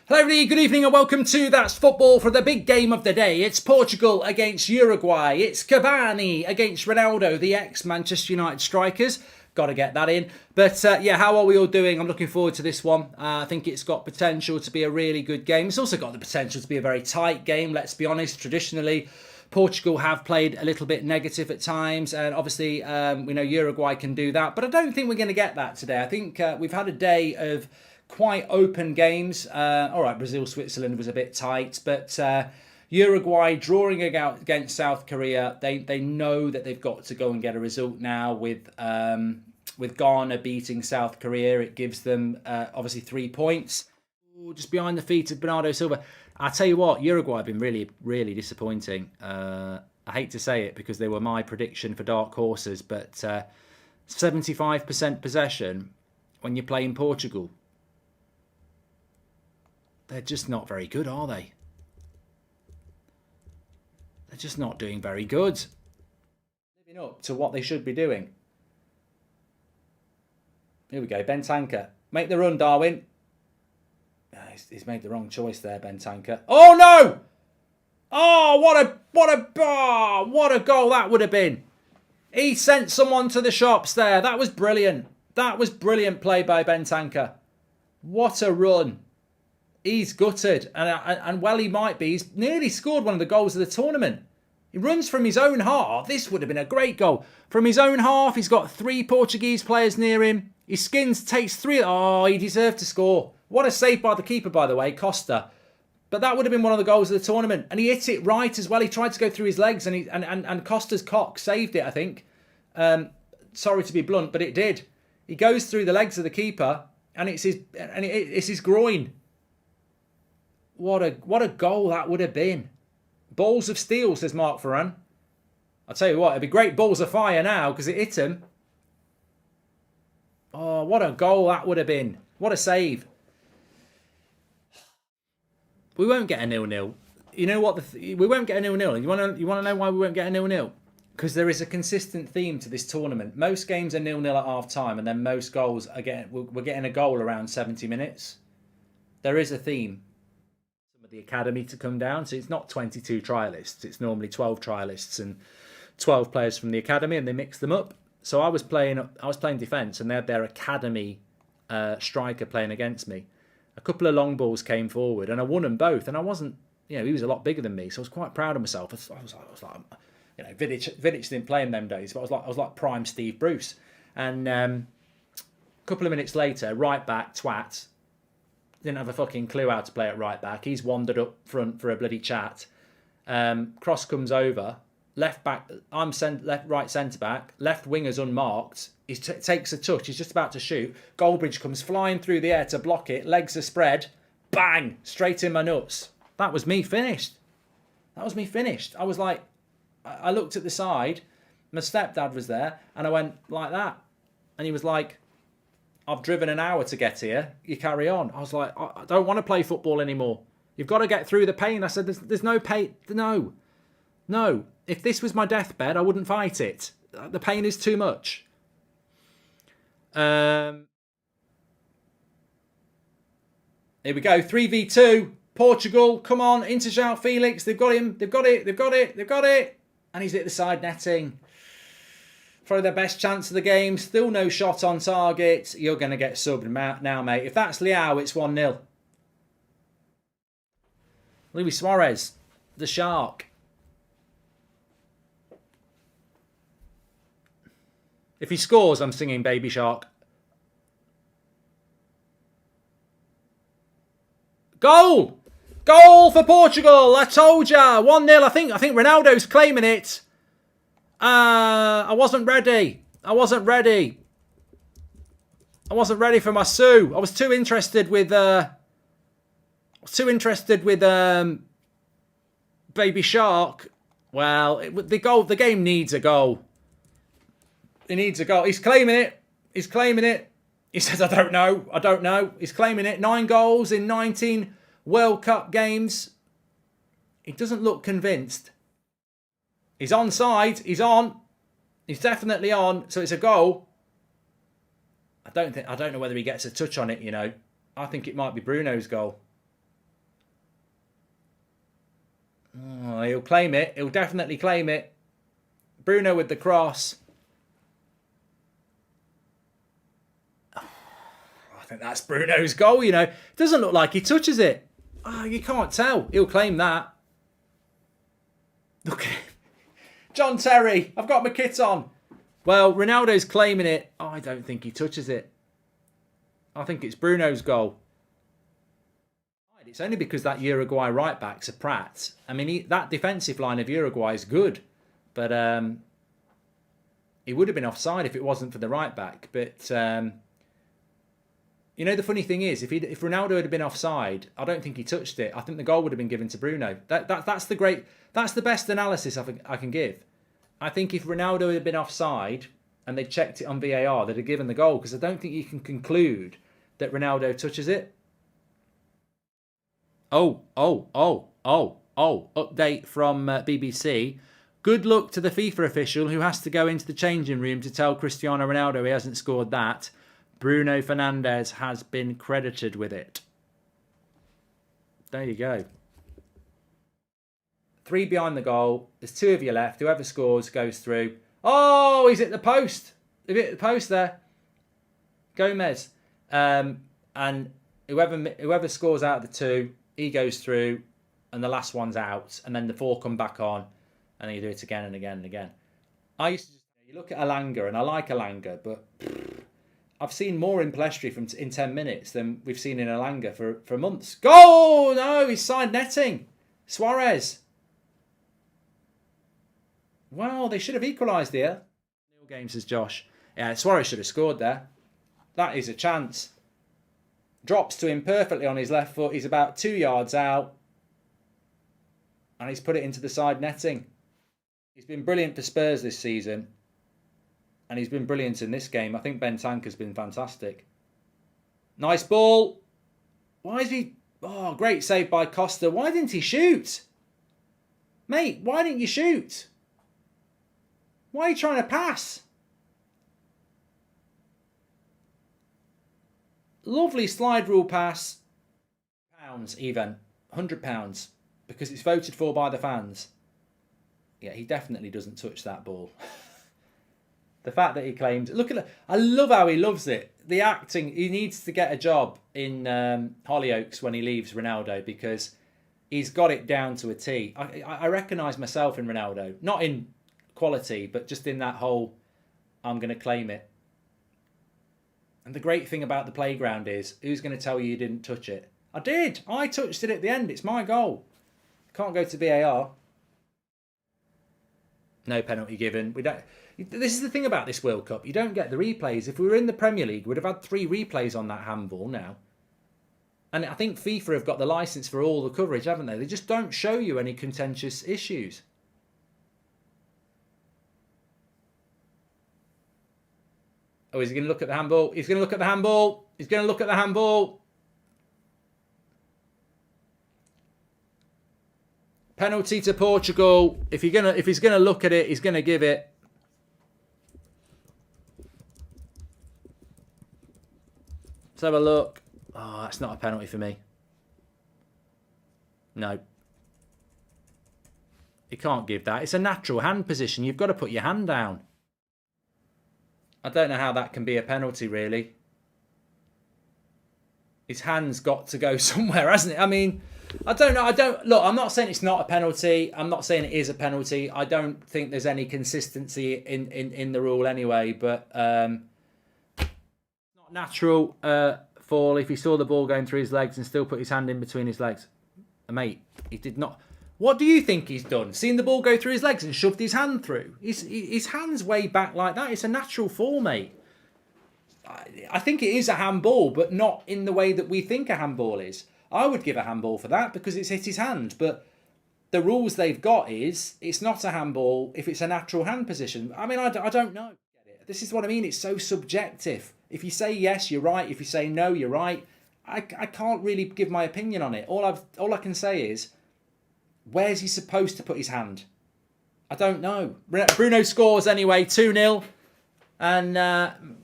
Hello everybody, good evening and welcome to That's Football for the big game of the day. It's Portugal against Uruguay. It's Cavani against Ronaldo, the ex-Manchester United strikers. Got to get that in. But yeah, how are we all doing? I'm looking forward to this one. I think it's got potential to be a really good game. It's also got the potential to be a very tight game, let's be honest. Traditionally, Portugal have played a little bit negative at times, and obviously we know Uruguay can do that. But I don't think we're going to get that today. I think we've had a day of quite open games. All right, Brazil-Switzerland was a bit tight, but Uruguay drawing against South Korea, they know that they've got to go and get a result now with Ghana beating South Korea. It gives them obviously 3 points. Ooh, just behind the feet of Bernardo Silva. I'll tell you what, Uruguay have been really, really disappointing. I hate to say it because they were my prediction for dark horses, but 75% possession when you're playing Portugal. They're just not very good, are they? They're just not doing very good. Living up to what they should be doing. Here we go, Bentancur. Make the run, Darwin. He's made the wrong choice there, Bentancur. Oh no! Oh, what a goal that would have been. He sent someone to the shops there. That was brilliant. That was brilliant play by Bentancur. What a run. He's gutted, and well he might be. He's nearly scored one of the goals of the tournament. He runs from his own half. This would have been a great goal. From his own half, he's got 3 Portuguese players near him. He takes 3. Oh, he deserved to score. What a save by the keeper, by the way, Costa. But that would have been one of the goals of the tournament. And he hit it right as well. He tried to go through his legs, and Costa's cock saved it, I think. Sorry to be blunt, but it did. He goes through the legs of the keeper, and it's his groin. What a goal that would have been. Balls of steel, says Mark Ferran. I'll tell you what, it'd be great balls of fire now because it hit him. Oh, what a goal that would have been. What a save. We won't get a 0-0. You know what? We won't get a 0-0. You want to know why we won't get a 0-0? Because there is a consistent theme to this tournament. Most games are 0-0 at half time, and then most goals we're getting a goal around 70 minutes. There is a theme. The academy to come down, so it's not 22 trialists, it's normally 12 trialists and 12 players from the academy, and they mix them up. So I was playing defence, and they had their academy striker playing against me. A couple of long balls came forward, and I won them both, and I wasn't, he was a lot bigger than me, so I was quite proud of myself. I was like, Vidic didn't play in them days, but I was like prime Steve Bruce. And a couple of minutes later, right back twat didn't have a fucking clue how to play at right back. He's wandered up front for a bloody chat. Cross comes over. Left back, I'm right centre back. Left winger's unmarked. He takes a touch. He's just about to shoot. Goldbridge comes flying through the air to block it. Legs are spread. Bang! Straight in my nuts. That was me finished. I was like, I looked at the side. My stepdad was there, and I went like that. And he was like, I've driven an hour to get here. You carry on. I was like, I don't want to play football anymore. You've got to get through the pain. I said, there's no pain. No. If this was my deathbed, I wouldn't fight it. The pain is too much. Here we go. 3v2. Portugal. Come on. Into João Felix. They've got him. They've got it. And he's hit the side netting. Probably their best chance of the game. Still no shot on target. You're going to get subbed now, mate. If that's Leao, it's 1-0. Luis Suarez, the shark. If he scores, I'm singing Baby Shark. Goal! Goal for Portugal! I told ya! 1-0. I think Ronaldo's claiming it. I wasn't ready for my Sue. I was too interested with Baby Shark. Well, the game needs a goal. It needs a goal. He's claiming it. He says, I don't know. He's claiming it. 9 goals in 19 World Cup games. He doesn't look convinced. He's onside. He's on. He's definitely on. So it's a goal. I don't know whether he gets a touch on it, I think it might be Bruno's goal. Oh, he'll claim it. He'll definitely claim it. Bruno with the cross. Oh, I think that's Bruno's goal, you know. It doesn't look like he touches it. Oh, you can't tell. He'll claim that. Look at him. John Terry, I've got my kit on. Well, Ronaldo's claiming it. Oh, I don't think he touches it. I think it's Bruno's goal. It's only because that Uruguay right-back's a prat. I mean, that defensive line of Uruguay is good. But he would have been offside if it wasn't for the right-back. But, you know, the funny thing is, if Ronaldo had been offside, I don't think he touched it. I think the goal would have been given to Bruno. That's the best analysis I can give. I think if Ronaldo had been offside and they checked it on VAR, they'd have given the goal, because I don't think you can conclude that Ronaldo touches it. Oh, update from BBC. Good luck to the FIFA official who has to go into the changing room to tell Cristiano Ronaldo he hasn't scored that. Bruno Fernandes has been credited with it. There you go. 3 behind the goal. There's 2 of you left. Whoever scores goes through. Oh, he's at the post. He's at the post there. Gomez. And whoever scores out of the 2, he goes through, and the last one's out, and then the 4 come back on, and then you do it again and again and again. I used to you look at Alanga, and I like Alanga, but I've seen more in Palestri in 10 minutes than we've seen in Alanga for months. Goal! No, he's side netting. Suarez. Well, they should have equalised here. Nil game, says Josh. Yeah, Suarez should have scored there. That is a chance. Drops to him perfectly on his left foot. He's about 2 yards out. And he's put it into the side netting. He's been brilliant for Spurs this season. And he's been brilliant in this game. I think Bentancur's been fantastic. Nice ball. Why is he... Oh, great save by Costa. Why didn't he shoot? Mate, why didn't you shoot? Why are you trying to pass? Lovely slide rule pass. Pounds even. £100. Because it's voted for by the fans. Yeah, he definitely doesn't touch that ball. The fact that he claimed... Look at it. I love how he loves it. The acting. He needs to get a job in Hollyoaks when he leaves Ronaldo, because he's got it down to a T. I recognise myself in Ronaldo. Not in quality, but just in that whole, I'm going to claim it. And the great thing about the playground is, who's going to tell you didn't touch it? I did. I touched it at the end. It's my goal. Can't go to VAR. No penalty given. We don't. This is the thing about this World Cup. You don't get the replays. If we were in the Premier League, we'd have had 3 replays on that handball now. And I think FIFA have got the licence for all the coverage, haven't they? They just don't show you any contentious issues. Oh, is he going to look at the handball? He's going to look at the handball. He's going to look at the handball. Penalty to Portugal. If he's going to look at it, he's going to give it. Let's have a look. Oh, that's not a penalty for me. No. You can't give that. It's a natural hand position. You've got to put your hand down. I don't know how that can be a penalty, really. His hand's got to go somewhere, hasn't it? I mean, I don't know. Look, I'm not saying it's not a penalty. I'm not saying it is a penalty. I don't think there's any consistency in the rule anyway. But not natural fall if he saw the ball going through his legs and still put his hand in between his legs. Mate, he did not. What do you think he's done? Seen the ball go through his legs and shoved his hand through? His hand's way back like that. It's a natural fall, mate. I think it is a handball, but not in the way that we think a handball is. I would give a handball for that because it's hit his hand. But the rules they've got is it's not a handball if it's a natural hand position. I mean, I don't know. This is what I mean. It's so subjective. If you say yes, you're right. If you say no, you're right. I can't really give my opinion on it. All I can say is, where's he supposed to put his hand? I don't know. Bruno scores anyway, 2-0. And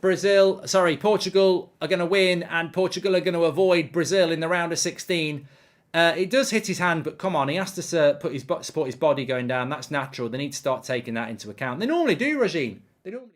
Portugal are going to win, and Portugal are going to avoid Brazil in the round of 16. It does hit his hand, but come on, he has to support his body going down. That's natural. They need to start taking that into account. They normally do, Regine. They normally.